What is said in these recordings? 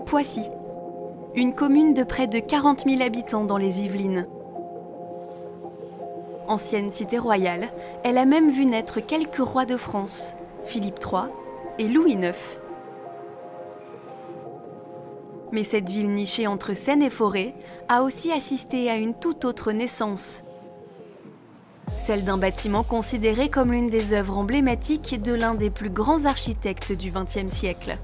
Poissy, une commune de près de 40 000 habitants dans les Yvelines. Ancienne cité royale, elle a même vu naître quelques rois de France, Philippe III et Louis IX. Mais cette ville nichée entre Seine et Forêt a aussi assisté à une toute autre naissance. Celle d'un bâtiment considéré comme l'une des œuvres emblématiques de l'un des plus grands architectes du XXe siècle.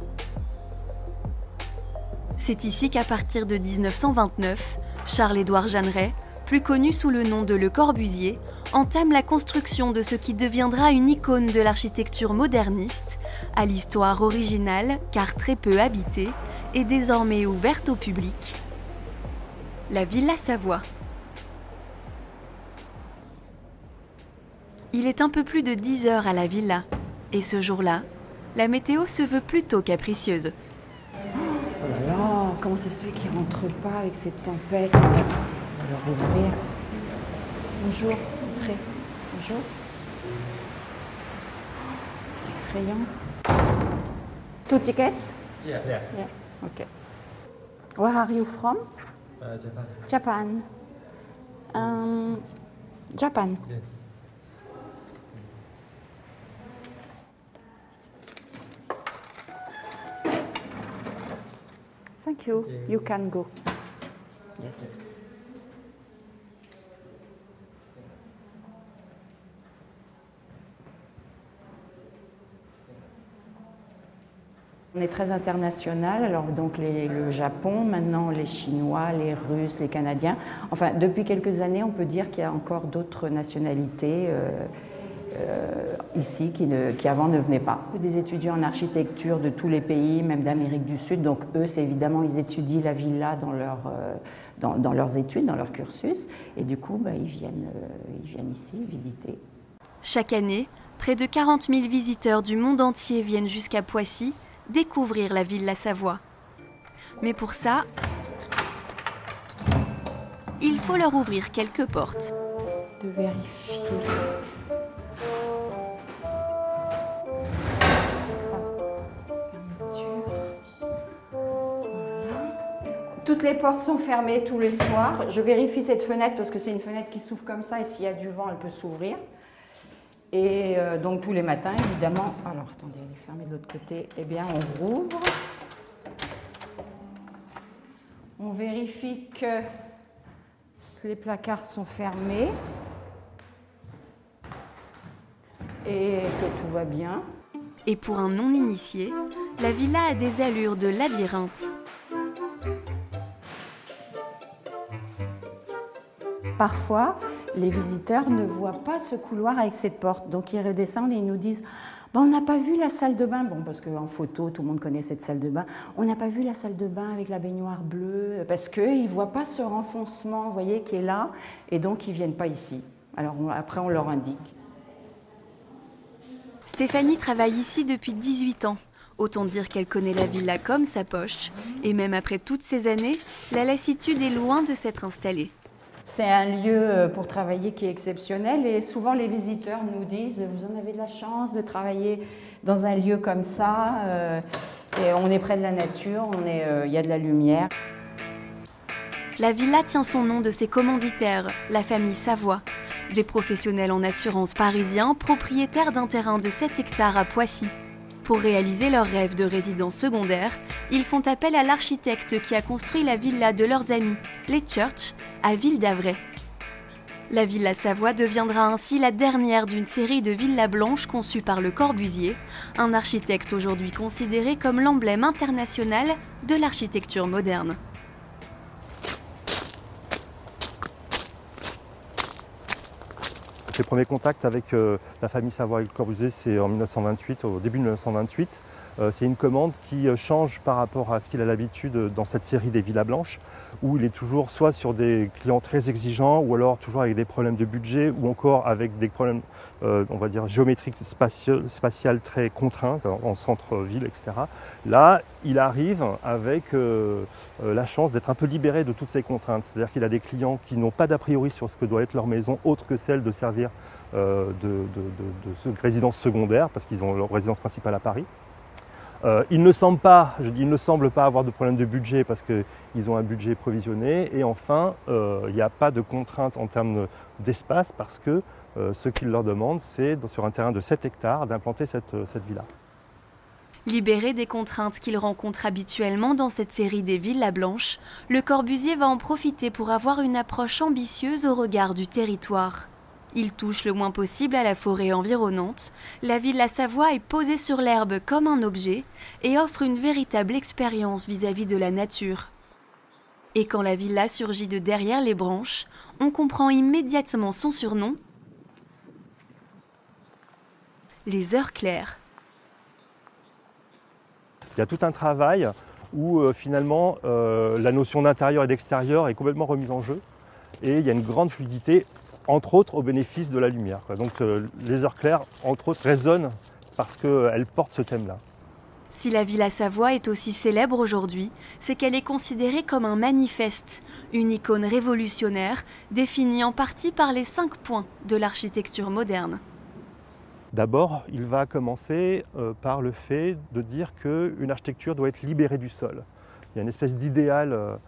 C'est ici qu'à partir de 1929, Charles-Édouard Jeanneret, plus connu sous le nom de Le Corbusier, entame la construction de ce qui deviendra une icône de l'architecture moderniste, à l'histoire originale car très peu habitée et désormais ouverte au public, la Villa Savoie. Il est un peu plus de 10 heures à la villa, et ce jour-là, la météo se veut plutôt capricieuse. Oh là là, comment ça se fait qu'ils ne rentrent pas avec cette tempête? On va leur ouvrir. Bonjour, entrez. Bonjour. C'est effrayant. 2 tickets? Yeah. Yeah, okay. Where are you from? Japan. Japan. Japan. Yes. Thank you. You can go. Yes. On est très international, alors donc le Japon, maintenant les Chinois, les Russes, les Canadiens. Enfin, depuis quelques années, on peut dire qu'il y a encore d'autres nationalités ici qui avant ne venaient pas. Des étudiants en architecture de tous les pays, même d'Amérique du Sud. Donc eux, c'est évidemment, ils étudient la villa dans leurs études, dans leur cursus. Et du coup, ils viennent ici visiter. Chaque année, près de 40 000 visiteurs du monde entier viennent jusqu'à Poissy découvrir la Villa Savoie. Mais pour ça, il faut leur ouvrir quelques portes. De vérifier. Toutes les portes sont fermées tous les soirs. Je vérifie cette fenêtre parce que c'est une fenêtre qui s'ouvre comme ça et s'il y a du vent, elle peut s'ouvrir. Et donc tous les matins, évidemment, alors attendez, elle est fermée de l'autre côté, eh bien on rouvre. On vérifie que les placards sont fermés et que tout va bien. Et pour un non-initié, la villa a des allures de labyrinthe. Parfois, les visiteurs ne voient pas ce couloir avec cette porte. Donc, ils redescendent et ils nous disent « on n'a pas vu la salle de bain ». Bon, parce qu'en photo, tout le monde connaît cette salle de bain. « On n'a pas vu la salle de bain avec la baignoire bleue ». Parce qu'ils ne voient pas ce renfoncement, vous voyez, qui est là. Et donc, ils ne viennent pas ici. Alors, après, on leur indique. Stéphanie travaille ici depuis 18 ans. Autant dire qu'elle connaît la villa comme sa poche. Et même après toutes ces années, la lassitude est loin de s'être installée. C'est un lieu pour travailler qui est exceptionnel et souvent les visiteurs nous disent « vous en avez de la chance de travailler dans un lieu comme ça, et on est près de la nature, il y a de la lumière ». La villa tient son nom de ses commanditaires, la famille Savoie, des professionnels en assurance parisiens propriétaires d'un terrain de 7 hectares à Poissy. Pour réaliser leur rêve de résidence secondaire, ils font appel à l'architecte qui a construit la villa de leurs amis, les Church, à Ville-d'Avray. La Villa Savoie deviendra ainsi la dernière d'une série de villas blanches conçues par Le Corbusier, un architecte aujourd'hui considéré comme l'emblème international de l'architecture moderne. Les premiers contacts avec la famille Savoie et Le Corbusier, c'est en 1928, au début de 1928. C'est une commande qui change par rapport à ce qu'il a l'habitude dans cette série des villas blanches, où il est toujours soit sur des clients très exigeants, ou alors toujours avec des problèmes de budget, ou encore avec des problèmes, on va dire, géométriques, spatiales très contraints, en centre-ville, etc. Là, il arrive avec la chance d'être un peu libéré de toutes ces contraintes. C'est-à-dire qu'il a des clients qui n'ont pas d'a priori sur ce que doit être leur maison, autre que celle de servir de résidence secondaire, parce qu'ils ont leur résidence principale à Paris. Il ne semble pas, je dis il ne semble pas avoir de problème de budget parce qu'ils ont un budget provisionné. Et enfin, il n'y a pas de contrainte en termes d'espace parce que ce qu'ils leur demandent, c'est sur un terrain de 7 hectares d'implanter cette villa. Libéré des contraintes qu'il rencontre habituellement dans cette série des villas blanches, Le Corbusier va en profiter pour avoir une approche ambitieuse au regard du territoire. Il touche le moins possible à la forêt environnante, la villa Savoie est posée sur l'herbe comme un objet et offre une véritable expérience vis-à-vis de la nature. Et quand la villa surgit de derrière les branches, on comprend immédiatement son surnom, les heures claires. Il y a tout un travail où finalement la notion d'intérieur et d'extérieur est complètement remise en jeu et il y a une grande fluidité, entre autres au bénéfice de la lumière. Donc les heures claires, entre autres, résonnent parce qu'elles portent ce thème-là. Si la Villa Savoie est aussi célèbre aujourd'hui, c'est qu'elle est considérée comme un manifeste, une icône révolutionnaire définie en partie par les 5 points de l'architecture moderne. D'abord, il va commencer par le fait de dire qu'une architecture doit être libérée du sol. Il y a une espèce d'idéal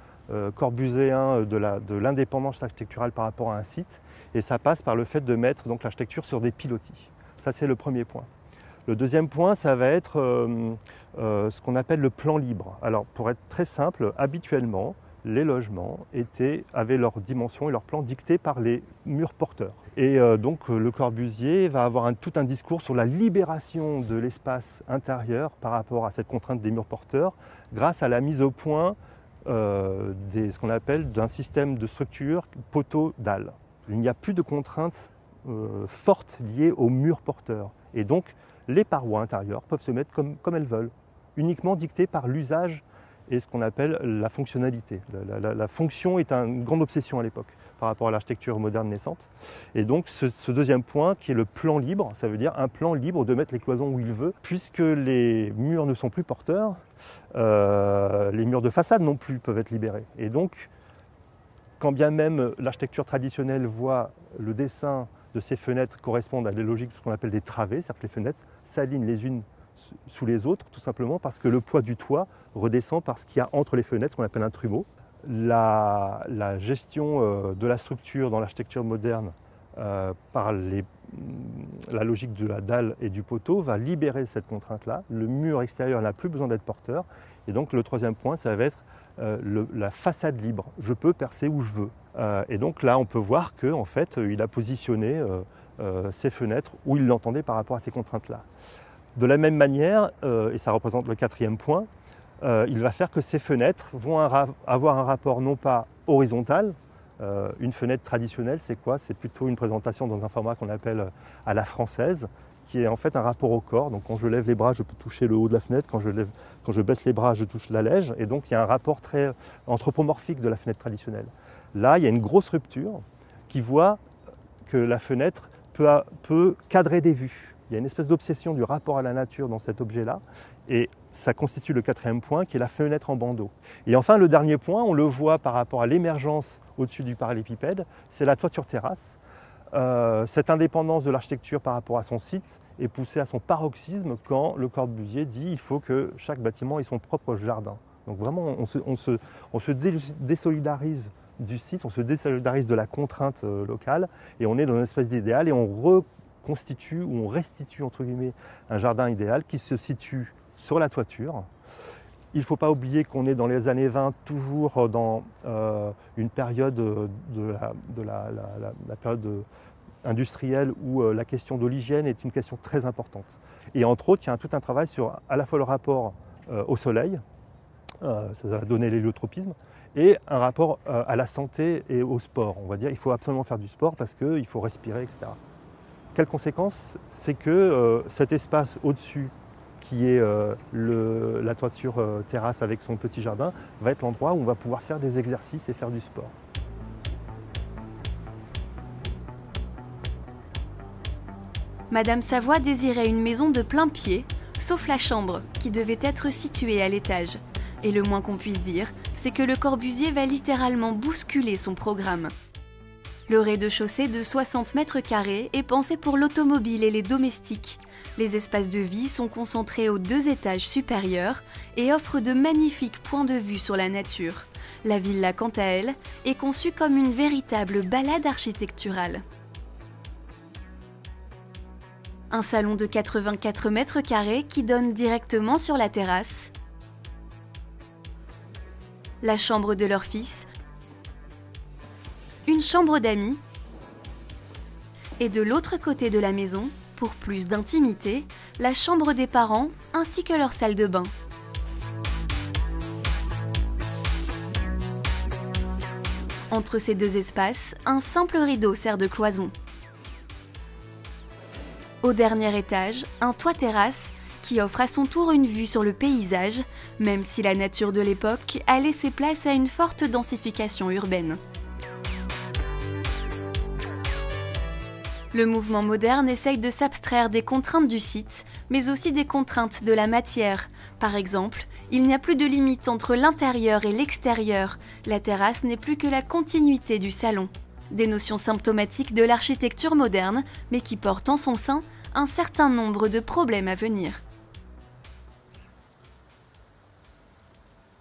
corbuséen de l'indépendance architecturale par rapport à un site, et ça passe par le fait de mettre l'architecture sur des pilotis. Ça, c'est le premier point. Le deuxième point, ça va être ce qu'on appelle le plan libre. Alors, pour être très simple, habituellement, les logements avaient leurs dimensions et leurs plans dictés par les murs porteurs. Et donc Le Corbusier va avoir tout un discours sur la libération de l'espace intérieur par rapport à cette contrainte des murs porteurs grâce à la mise au point ce qu'on appelle d'un système de structure poteau-dalle. Il n'y a plus de contraintes fortes liées aux murs porteurs. Et donc les parois intérieures peuvent se mettre comme elles veulent, uniquement dictées par l'usage et ce qu'on appelle la fonctionnalité. La fonction est une grande obsession à l'époque par rapport à l'architecture moderne naissante. Et donc ce deuxième point qui est le plan libre, ça veut dire un plan libre de mettre les cloisons où il veut, puisque les murs ne sont plus porteurs, les murs de façade non plus peuvent être libérés. Et donc, quand bien même l'architecture traditionnelle voit le dessin de ces fenêtres correspondre à des logiques de ce qu'on appelle des travées, c'est-à-dire que les fenêtres s'alignent les unes sous les autres, tout simplement parce que le poids du toit redescend par ce qu'il y a entre les fenêtres, ce qu'on appelle un trumeau. La gestion de la structure dans l'architecture moderne par la logique de la dalle et du poteau va libérer cette contrainte-là. Le mur extérieur n'a plus besoin d'être porteur. Et donc le troisième point, ça va être la façade libre. Je peux percer où je veux. Et donc là, on peut voir qu'en fait, il a positionné ces fenêtres où il l'entendait par rapport à ces contraintes-là. De la même manière, et ça représente le quatrième point, il va faire que ces fenêtres vont avoir un rapport non pas horizontal. Une fenêtre traditionnelle, c'est quoi? C'est plutôt une présentation dans un format qu'on appelle à la française, qui est en fait un rapport au corps. Donc quand je lève les bras, je peux toucher le haut de la fenêtre. Quand je baisse les bras, je touche la lège. Et donc il y a un rapport très anthropomorphique de la fenêtre traditionnelle. Là, il y a une grosse rupture qui voit que la fenêtre peut cadrer des vues. Il y a une espèce d'obsession du rapport à la nature dans cet objet-là. Et ça constitue le quatrième point, qui est la fenêtre en bandeau. Et enfin, le dernier point, on le voit par rapport à l'émergence au-dessus du parallépipède, c'est la toiture terrasse. Cette indépendance de l'architecture par rapport à son site est poussée à son paroxysme quand Le Corbusier dit qu'il faut que chaque bâtiment ait son propre jardin. Donc vraiment, on se désolidarise du site, on se désolidarise de la contrainte locale et on est dans une espèce d'idéal et on reconstitue ou on restitue entre guillemets un jardin idéal qui se situe sur la toiture. Il ne faut pas oublier qu'on est dans les années 20, toujours dans une période la période industrielle où la question de l'hygiène est une question très importante. Et entre autres, il y a tout un travail sur à la fois le rapport au soleil, ça va donner l'héliotropisme, et un rapport à la santé et au sport. On va dire qu'il faut absolument faire du sport parce qu'il faut respirer, etc. Quelle conséquence? C'est que cet espace au-dessus, qui est la toiture terrasse avec son petit jardin, va être l'endroit où on va pouvoir faire des exercices et faire du sport. Madame Savoie désirait une maison de plein pied, sauf la chambre, qui devait être située à l'étage. Et le moins qu'on puisse dire, c'est que Le Corbusier va littéralement bousculer son programme. Le rez-de-chaussée de 60 mètres carrés est pensé pour l'automobile et les domestiques. Les espaces de vie sont concentrés aux 2 étages supérieurs et offrent de magnifiques points de vue sur la nature. La villa, quant à elle, est conçue comme une véritable balade architecturale. Un salon de 84 mètres carrés qui donne directement sur la terrasse. La chambre de leur fils. Une chambre d'amis. Et de l'autre côté de la maison, pour plus d'intimité, la chambre des parents ainsi que leur salle de bain. Entre ces 2 espaces, un simple rideau sert de cloison. Au dernier étage, un toit-terrasse qui offre à son tour une vue sur le paysage, même si la nature de l'époque a laissé place à une forte densification urbaine. Le mouvement moderne essaye de s'abstraire des contraintes du site, mais aussi des contraintes de la matière. Par exemple, il n'y a plus de limite entre l'intérieur et l'extérieur. La terrasse n'est plus que la continuité du salon. Des notions symptomatiques de l'architecture moderne, mais qui portent en son sein un certain nombre de problèmes à venir.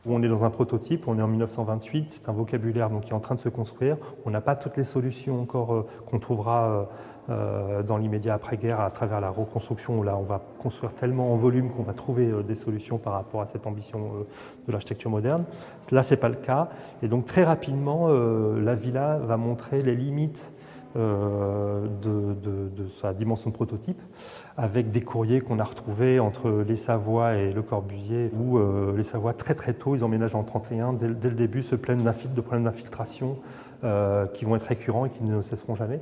On est dans un prototype, on est en 1928, c'est un vocabulaire donc, qui est en train de se construire. On n'a pas toutes les solutions encore qu'on trouvera dans l'immédiat après-guerre à travers la reconstruction, où là on va construire tellement en volume qu'on va trouver des solutions par rapport à cette ambition de l'architecture moderne. Là, ce n'est pas le cas. Et donc très rapidement, la villa va montrer les limites de sa dimension de prototype, avec des courriers qu'on a retrouvés entre les Savoie et Le Corbusier, où les Savoie très très tôt, ils emménagent en 1931, dès le début se plaignent de problèmes d'infiltration qui vont être récurrents et qui ne cesseront jamais,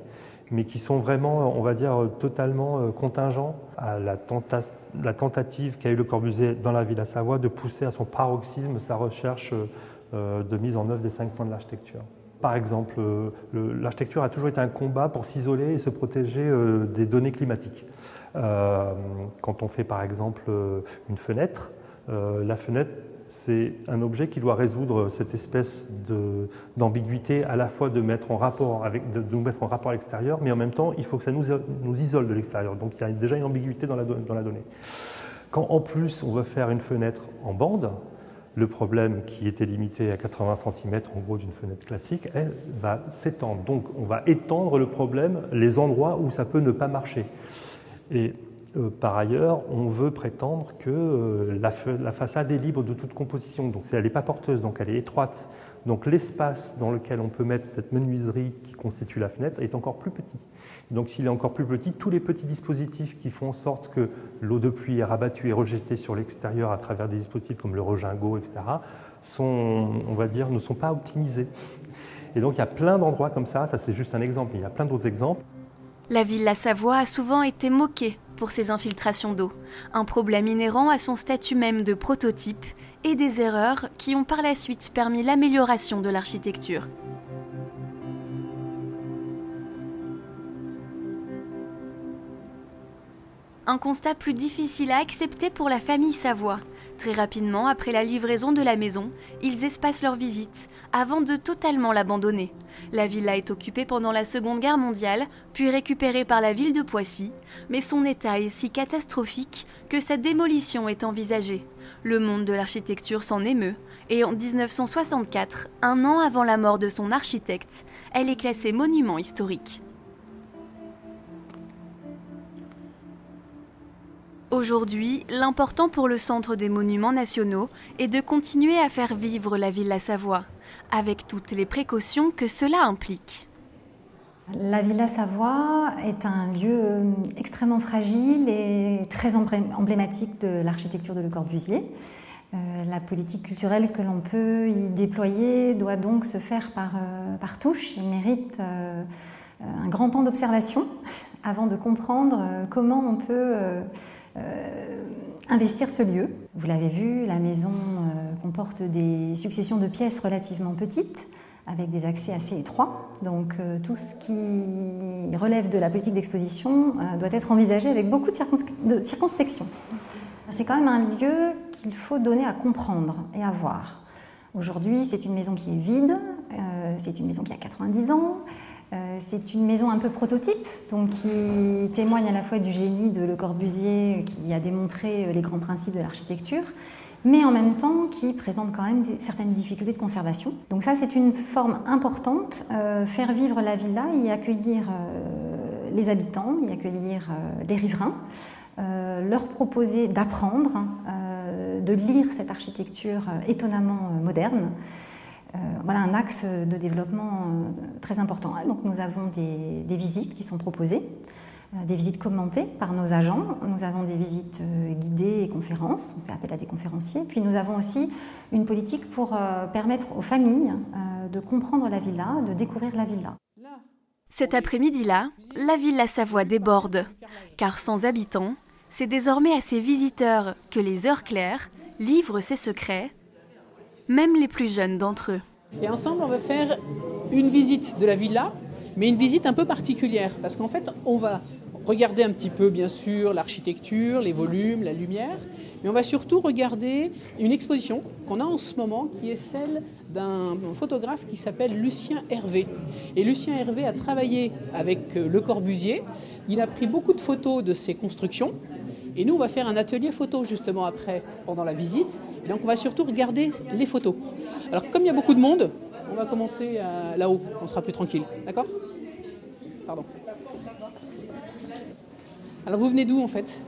mais qui sont vraiment, on va dire, totalement contingents à la tentative qu'a eu Le Corbusier dans la Villa Savoie de pousser à son paroxysme sa recherche de mise en œuvre des 5 points de l'architecture. Par exemple, l'architecture a toujours été un combat pour s'isoler et se protéger des données climatiques. Quand on fait par exemple une fenêtre, la fenêtre, c'est un objet qui doit résoudre cette espèce d'ambiguïté à la fois de nous mettre en rapport à l'extérieur, mais en même temps, il faut que ça nous isole de l'extérieur. Donc il y a déjà une ambiguïté dans la donnée. Quand en plus on veut faire une fenêtre en bande, le problème qui était limité à 80 cm en gros d'une fenêtre classique, elle va s'étendre. Donc on va étendre le problème, les endroits où ça peut ne pas marcher. Et par ailleurs, on veut prétendre que la façade est libre de toute composition. Donc elle n'est pas porteuse, donc elle est étroite. Donc l'espace dans lequel on peut mettre cette menuiserie qui constitue la fenêtre est encore plus petit. Donc s'il est encore plus petit, tous les petits dispositifs qui font en sorte que l'eau de pluie est rabattue et rejetée sur l'extérieur à travers des dispositifs comme le regingot, etc., on va dire, ne sont pas optimisés. Et donc il y a plein d'endroits comme ça c'est juste un exemple, mais il y a plein d'autres exemples. La Villa Savoie a souvent été moquée pour ses infiltrations d'eau, un problème inhérent à son statut même de prototype et des erreurs qui ont par la suite permis l'amélioration de l'architecture. Un constat plus difficile à accepter pour la famille Savoie. Très rapidement, après la livraison de la maison, ils espacent leur visite, avant de totalement l'abandonner. La villa est occupée pendant la Seconde Guerre mondiale, puis récupérée par la ville de Poissy, mais son état est si catastrophique que sa démolition est envisagée. Le monde de l'architecture s'en émeut, et en 1964, un an avant la mort de son architecte, elle est classée monument historique. Aujourd'hui, l'important pour le Centre des Monuments Nationaux est de continuer à faire vivre la Villa Savoie, avec toutes les précautions que cela implique. La Villa Savoie est un lieu extrêmement fragile et très emblématique de l'architecture de Le Corbusier. La politique culturelle que l'on peut y déployer doit donc se faire par touche. Il mérite un grand temps d'observation avant de comprendre comment on peut investir ce lieu. Vous l'avez vu, la maison comporte des successions de pièces relativement petites, avec des accès assez étroits. Donc tout ce qui relève de la politique d'exposition doit être envisagé avec beaucoup de circonspection. C'est quand même un lieu qu'il faut donner à comprendre et à voir. Aujourd'hui, c'est une maison qui est vide, c'est une maison qui a 90 ans, C'est une maison un peu prototype, donc qui témoigne à la fois du génie de Le Corbusier, qui a démontré les grands principes de l'architecture, mais en même temps qui présente quand même certaines difficultés de conservation. Donc ça, c'est une forme importante, faire vivre la villa, y accueillir les habitants, y accueillir les riverains, leur proposer d'apprendre, de lire cette architecture étonnamment moderne. Voilà un axe de développement très important. Donc nous avons des visites qui sont proposées, des visites commentées par nos agents. Nous avons des visites guidées et conférences, on fait appel à des conférenciers. Puis nous avons aussi une politique pour permettre aux familles de comprendre la villa, de découvrir la villa. Cet après-midi-là, la Villa Savoie déborde, car sans habitants, c'est désormais à ses visiteurs que les heures claires livrent ses secrets, même les plus jeunes d'entre eux. Et ensemble, on va faire une visite de la villa, mais une visite un peu particulière, parce qu'en fait, on va regarder un petit peu, bien sûr, l'architecture, les volumes, la lumière, mais on va surtout regarder une exposition qu'on a en ce moment, qui est celle d'un photographe qui s'appelle Lucien Hervé. Et Lucien Hervé a travaillé avec Le Corbusier, il a pris beaucoup de photos de ses constructions, et nous, on va faire un atelier photo justement après, pendant la visite. Et donc, on va surtout regarder les photos. Alors, comme il y a beaucoup de monde, on va commencer là-haut. On sera plus tranquille. D'accord ? Pardon. Alors, vous venez d'où en fait ?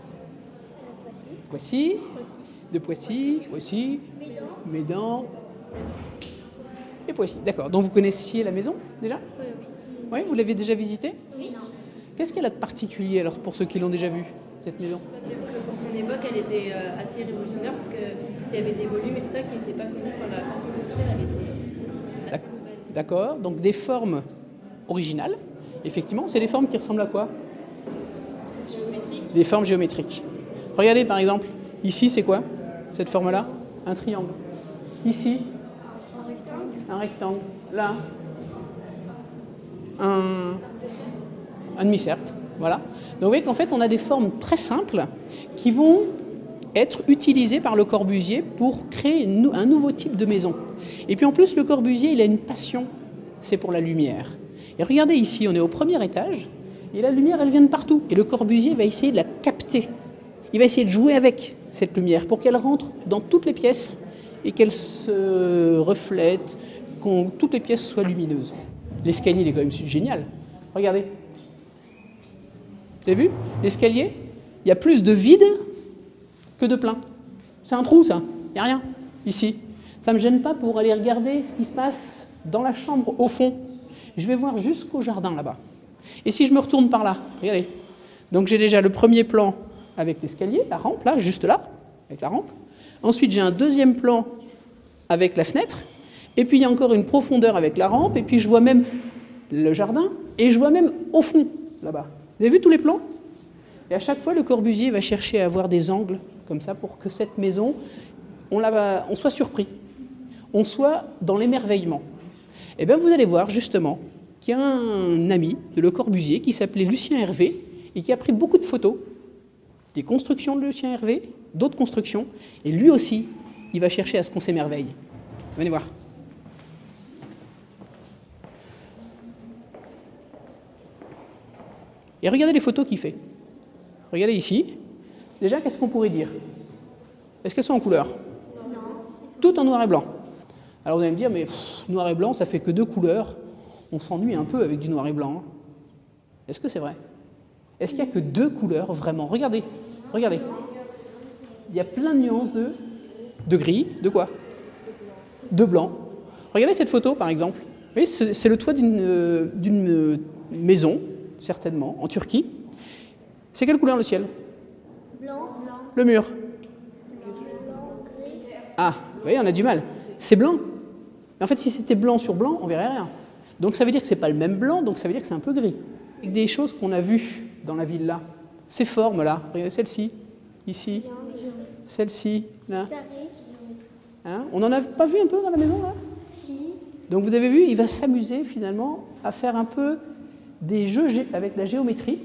Poissy. De Poissy. Poissy. Médan. Et Poissy. D'accord. Donc, vous connaissiez la maison déjà ? Oui. Oui, vous l'avez déjà visitée ? Oui. Qu'est-ce qu'elle a de particulier alors pour ceux qui l'ont déjà vue, cette maison ? C'est que pour son époque, elle était assez révolutionnaire parce qu'il y avait des volumes et tout ça qui n'étaient pas connus. Enfin, la façon de construire, elle était assez nouvelle. D'accord, donc des formes originales. Effectivement, c'est des formes qui ressemblent à quoi ? Géométrique. Des formes géométriques. Regardez par exemple, ici c'est quoi cette forme-là ? Un triangle. Ici, Un rectangle. un rectangle. Là, un demi-cercle. Voilà. Donc vous voyez qu'en fait on a des formes très simples qui vont être utilisées par Le Corbusier pour créer un nouveau type de maison. Et puis en plus Le Corbusier il a une passion, c'est pour la lumière. Et regardez ici, on est au premier étage et la lumière elle vient de partout. Et Le Corbusier va essayer de la capter. Il va essayer de jouer avec cette lumière pour qu'elle rentre dans toutes les pièces et qu'elle se reflète, que toutes les pièces soient lumineuses. L'escalier il est quand même génial. Regardez. Vous avez vu ? L'escalier, il y a plus de vide que de plein. C'est un trou, ça. Il n'y a rien, ici. Ça ne me gêne pas pour aller regarder ce qui se passe dans la chambre, au fond. Je vais voir jusqu'au jardin, là-bas. Et si je me retourne par là, regardez. Donc j'ai déjà le premier plan avec l'escalier, la rampe, là, juste là, avec la rampe. Ensuite, j'ai un deuxième plan avec la fenêtre. Et puis, il y a encore une profondeur avec la rampe. Et puis, je vois même le jardin. Et je vois même au fond, là-bas. Vous avez vu tous les plans ? Et à chaque fois, Le Corbusier va chercher à avoir des angles comme ça pour que cette maison, on soit surpris, on soit dans l'émerveillement. Et bien, vous allez voir justement qu'il y a un ami de Le Corbusier qui s'appelait Lucien Hervé et qui a pris beaucoup de photos des constructions de Lucien Hervé, d'autres constructions, et lui aussi, il va chercher à ce qu'on s'émerveille. Venez voir. Et regardez les photos qu'il fait. Regardez ici. Déjà, qu'est-ce qu'on pourrait dire ? Est-ce qu'elles sont en couleur ? Non. Tout en noir et blanc. Alors vous allez me dire, mais noir et blanc, ça fait que 2 couleurs. On s'ennuie un peu avec du noir et blanc. Est-ce que c'est vrai ? Est-ce qu'il n'y a que 2 couleurs, vraiment ? Regardez. Il y a plein de nuances de gris. De quoi ? De blanc. Regardez cette photo, par exemple. Vous voyez, c'est le toit d'une maison, certainement, en Turquie. C'est quelle couleur le ciel ? Blanc. Le mur ? Ah, vous voyez, on a du mal. C'est blanc. Mais en fait, si c'était blanc sur blanc, on verrait rien. Donc ça veut dire que ce n'est pas le même blanc, donc ça veut dire que c'est un peu gris. Avec des choses qu'on a vues dans la ville là. Ces formes-là, regardez celle-ci, ici, celle-ci, là. Hein, on n'en a pas vu un peu dans la maison là ? Si. Donc vous avez vu, il va s'amuser finalement à faire un peu des jeux avec la géométrie.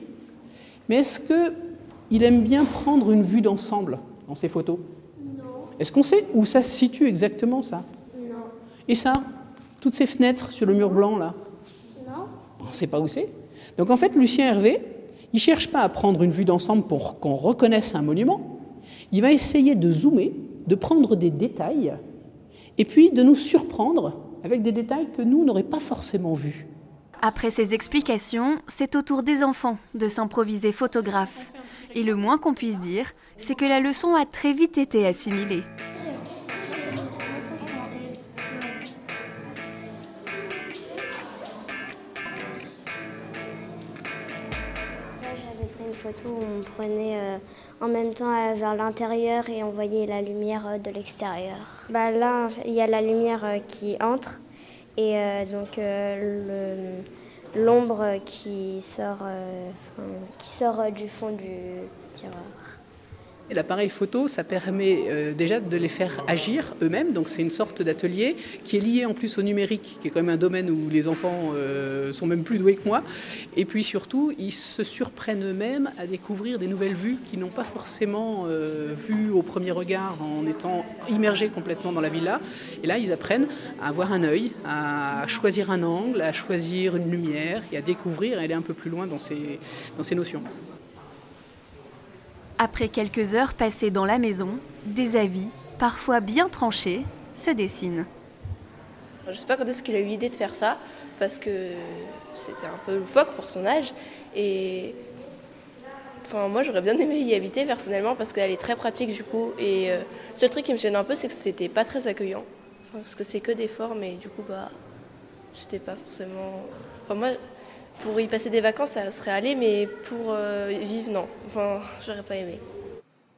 Mais est-ce qu'il aime bien prendre une vue d'ensemble dans ses photos ? Non. Est-ce qu'on sait où ça se situe exactement, ça ? Non. Et ça ? Toutes ces fenêtres sur le mur blanc, là ? Non. on ne sait pas où c'est. Donc en fait, Lucien Hervé, il ne cherche pas à prendre une vue d'ensemble pour qu'on reconnaisse un monument. Il va essayer de zoomer, de prendre des détails, et puis de nous surprendre avec des détails que nous n'aurions pas forcément vus. Après ces explications, c'est au tour des enfants de s'improviser photographe. Et le moins qu'on puisse dire, c'est que la leçon a très vite été assimilée. J'avais pris une photo où on prenait en même temps vers l'intérieur et on voyait la lumière de l'extérieur. Là, il y a la lumière qui entre et donc l'ombre qui sort du fond du tiroir. Et l'appareil photo, ça permet déjà de les faire agir eux-mêmes. Donc c'est une sorte d'atelier qui est lié en plus au numérique, qui est quand même un domaine où les enfants sont même plus doués que moi. Et puis surtout, ils se surprennent eux-mêmes à découvrir des nouvelles vues qu'ils n'ont pas forcément vues au premier regard en étant immergés complètement dans la villa. Et là, ils apprennent à avoir un œil, à choisir un angle, à choisir une lumière et à découvrir et aller un peu plus loin dans ces notions. Après quelques heures passées dans la maison, des avis, parfois bien tranchés, se dessinent. Je ne sais pas quand est-ce qu'il a eu l'idée de faire ça, parce que c'était un peu loufoque pour son âge. Et moi, j'aurais bien aimé y habiter personnellement, parce qu'elle est très pratique du coup. Et le seul truc qui me gêne un peu, c'est que c'était pas très accueillant. Parce que c'est que des formes, et du coup, j'étais pas forcément... moi, pour y passer des vacances, ça serait allé, mais pour vivre, non. J'aurais pas aimé.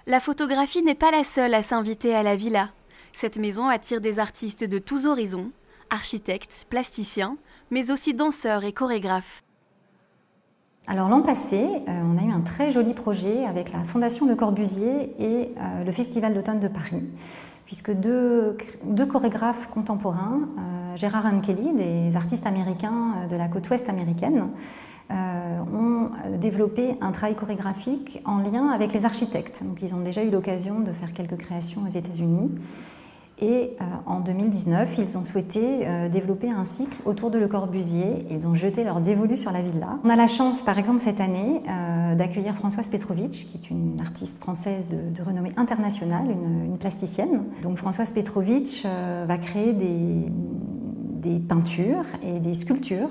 La photographie n'est pas la seule à s'inviter à la villa. Cette maison attire des artistes de tous horizons, architectes, plasticiens, mais aussi danseurs et chorégraphes. Alors l'an passé, on a eu un très joli projet avec la Fondation Le Corbusier et le Festival d'automne de Paris, puisque deux chorégraphes contemporains, Gérard and Kelly, des artistes américains de la côte ouest américaine, ont développé un travail chorégraphique en lien avec les architectes. Donc, ils ont déjà eu l'occasion de faire quelques créations aux États-Unis. Et en 2019, ils ont souhaité développer un cycle autour de Le Corbusier. Ils ont jeté leur dévolu sur la villa. On a la chance, par exemple, cette année, d'accueillir Françoise Petrovitch, qui est une artiste française de renommée internationale, une plasticienne. Donc Françoise Petrovitch va créer des peintures et des sculptures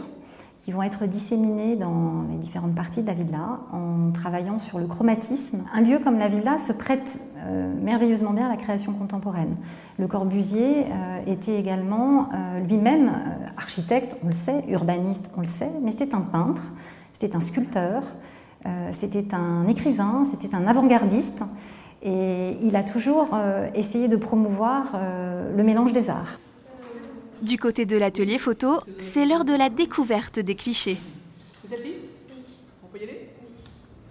qui vont être disséminées dans les différentes parties de la villa en travaillant sur le chromatisme. Un lieu comme la villa se prête merveilleusement bien à la création contemporaine. Le Corbusier était également lui-même architecte, on le sait, urbaniste, on le sait, mais c'était un peintre, c'était un sculpteur, c'était un écrivain, c'était un avant-gardiste, et il a toujours essayé de promouvoir le mélange des arts. Du côté de l'atelier photo, c'est l'heure de la découverte des clichés. C'est celle-ci ? On peut y aller ?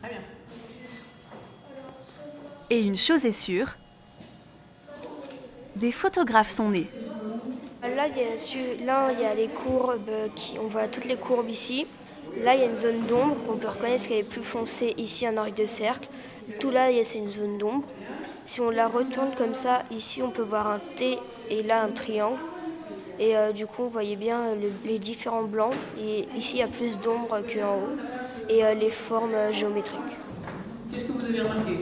Très bien. Et une chose est sûre, des photographes sont nés. Là, il y a les courbes, on voit toutes les courbes ici. Là, il y a une zone d'ombre qu'on peut reconnaître qu'elle est plus foncée ici, un arc de cercle. Tout là, c'est une zone d'ombre. Si on la retourne comme ça, ici, on peut voir un T et là, un triangle. Et du coup, vous voyez bien les différents blancs. Et ici, il y a plus d'ombre qu'en haut. Et les formes géométriques. Qu'est-ce que vous avez remarqué ?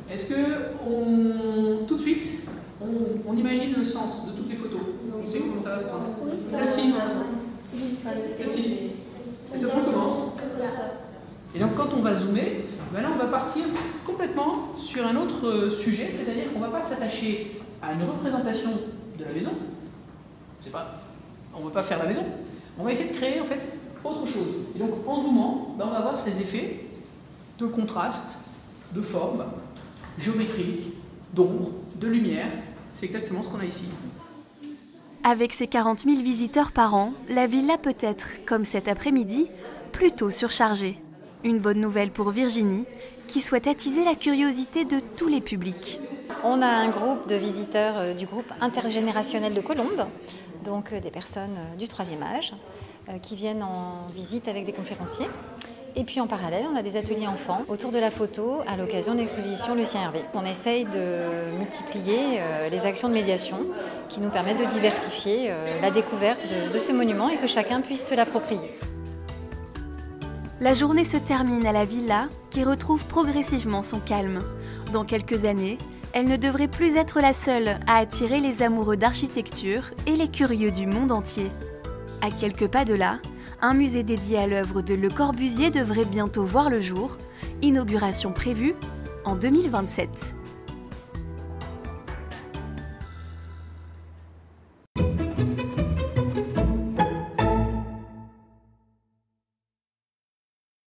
Est-ce que, tout de suite, on imagine le sens de toutes les photos ? On sait comment ça va se prendre. Celle-ci. Celle-ci. Et ça commence. Et donc, quand on va zoomer, là, on va partir complètement sur un autre sujet, c'est-à-dire qu'on ne va pas s'attacher à une représentation de la maison. On ne va pas faire la maison. On va essayer de créer en fait autre chose. Et donc en zoomant, on va avoir ces effets de contraste, de forme, géométrique, d'ombre, de lumière. C'est exactement ce qu'on a ici. Avec ses 40 000 visiteurs par an, la villa peut être, comme cet après-midi, plutôt surchargée. Une bonne nouvelle pour Virginie, qui souhaite attiser la curiosité de tous les publics. On a un groupe de visiteurs du groupe intergénérationnel de Colombes, donc des personnes du 3e âge, qui viennent en visite avec des conférenciers. Et puis en parallèle, on a des ateliers enfants autour de la photo à l'occasion de l'exposition Lucien Hervé. On essaye de multiplier les actions de médiation qui nous permettent de diversifier la découverte de ce monument et que chacun puisse se l'approprier. La journée se termine à la villa qui retrouve progressivement son calme. Dans quelques années, elle ne devrait plus être la seule à attirer les amoureux d'architecture et les curieux du monde entier. À quelques pas de là, un musée dédié à l'œuvre de Le Corbusier devrait bientôt voir le jour, inauguration prévue en 2027.